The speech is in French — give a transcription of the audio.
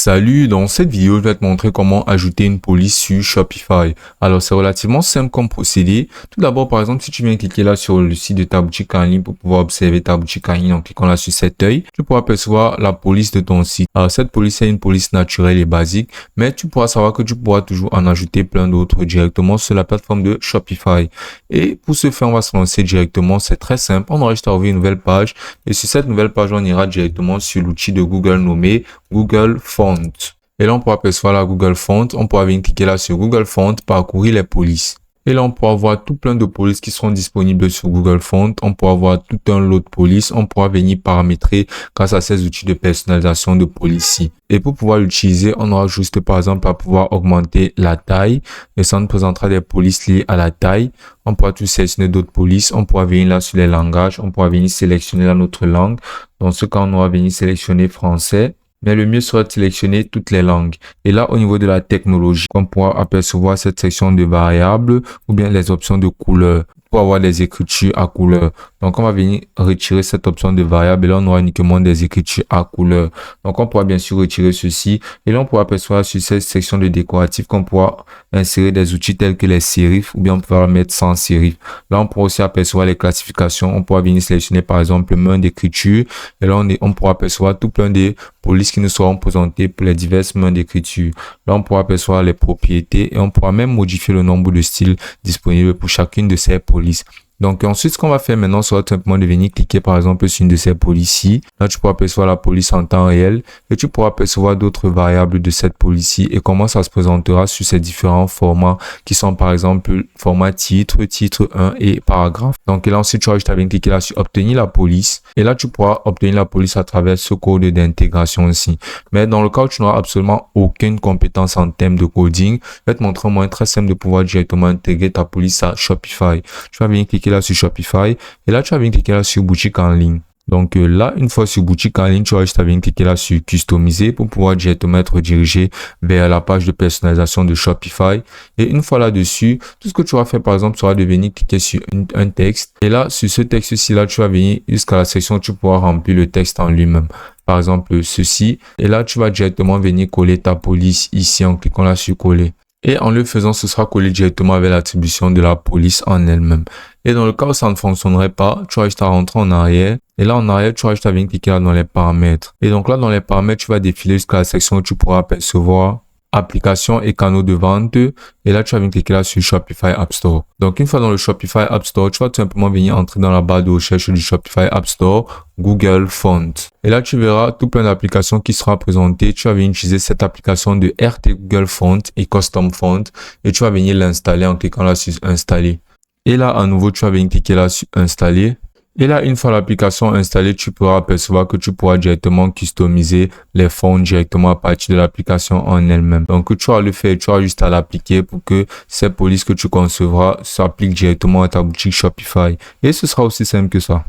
Salut, dans cette vidéo, je vais te montrer comment ajouter une police sur Shopify. Alors, c'est relativement simple comme procédé. Tout d'abord, par exemple, si tu viens cliquer là sur le site de ta boutique en ligne pour pouvoir observer ta boutique en ligne en cliquant là sur cet œil, tu pourras percevoir la police de ton site. Alors, cette police est une police naturelle et basique, mais tu pourras savoir que tu pourras toujours en ajouter plein d'autres directement sur la plateforme de Shopify. Et pour ce faire, on va se lancer directement. C'est très simple. On aura juste à ouvrir une nouvelle page et sur cette nouvelle page, on ira directement sur l'outil de Google nommé Google Fonts. Et là, on pourra percevoir la Google Fonts. On pourra venir cliquer là sur Google Fonts, parcourir les polices. Et là, on pourra voir tout plein de polices qui seront disponibles sur Google Fonts. On pourra voir tout un lot de polices. On pourra venir paramétrer grâce à ces outils de personnalisation de police. Et pour pouvoir l'utiliser, on aura juste par exemple à pouvoir augmenter la taille. Et ça nous présentera des polices liées à la taille. On pourra tout sélectionner d'autres polices. On pourra venir là sur les langages. On pourra venir sélectionner là notre langue. Dans ce cas, on aura venir sélectionner français. Mais le mieux sera de sélectionner toutes les langues. Et là, au niveau de la technologie, on pourra apercevoir cette section de variables ou bien les options de couleur pour avoir des écritures à couleur. Donc, on va venir retirer cette option de variable et là, on aura uniquement des écritures à couleur. Donc, on pourra bien sûr retirer ceci et là, on pourra apercevoir sur cette section de décoratif qu'on pourra insérer des outils tels que les sérifs ou bien on pourra mettre sans sérif. Là, on pourra aussi apercevoir les classifications. On pourra venir sélectionner par exemple main d'écriture et là, on pourra apercevoir tout plein de polices qui nous seront présentées pour les diverses mains d'écriture. Là, on pourra apercevoir les propriétés et on pourra même modifier le nombre de styles disponibles pour chacune de ces polices. Donc ensuite, ce qu'on va faire maintenant sera tout simplement de venir cliquer par exemple sur une de ces polices-ci. Là, tu pourras percevoir la police en temps réel et tu pourras percevoir d'autres variables de cette police-ci et comment ça se présentera sur ces différents formats qui sont par exemple format titre, titre 1 et paragraphe. Donc là ensuite, tu auras juste à venir cliquer là sur obtenir la police et là, tu pourras obtenir la police à travers ce code d'intégration ici. Mais dans le cas où tu n'auras absolument aucune compétence en termes de coding, je vais te montrer un moyen très simple de pouvoir directement intégrer ta police à Shopify. Tu vas venir cliquer là sur Shopify et là tu vas venir cliquer là sur boutique en ligne. Donc là, une fois sur boutique en ligne, tu vas juste venir cliquer là sur customiser pour pouvoir directement être dirigé vers la page de personnalisation de Shopify. Et une fois là-dessus, tout ce que tu vas faire par exemple sera de venir cliquer sur un texte. Et là, sur ce texte-ci là, tu vas venir jusqu'à la section où tu pourras remplir le texte en lui-même. Par exemple, ceci. Et là, tu vas directement venir coller ta police ici en cliquant là sur coller. Et en le faisant, ce sera collé directement avec l'attribution de la police en elle-même. Et dans le cas où ça ne fonctionnerait pas, tu vas juste à rentrer en arrière. Et là, en arrière, tu vas juste à venir cliquer là dans les paramètres. Et donc là, dans les paramètres, tu vas défiler jusqu'à la section où tu pourras apercevoir applications et canaux de vente. Et là, tu vas venir cliquer là sur Shopify App Store. Donc, une fois dans le Shopify App Store, tu vas tout simplement venir entrer dans la barre de recherche du Shopify App Store, Google Fonts. Et là, tu verras tout plein d'applications qui sera présentées. Tu vas venir utiliser cette application de RT Google Fonts et Custom Fonts. Et tu vas venir l'installer en cliquant là sur Installer. Et là, à nouveau, tu vas venir cliquer là sur Installer. Et là, une fois l'application installée, tu pourras apercevoir que tu pourras directement customiser les fonds directement à partir de l'application en elle-même. Donc, tu vas le faire, tu auras juste à l'appliquer pour que ces polices que tu concevras s'appliquent directement à ta boutique Shopify. Et ce sera aussi simple que ça.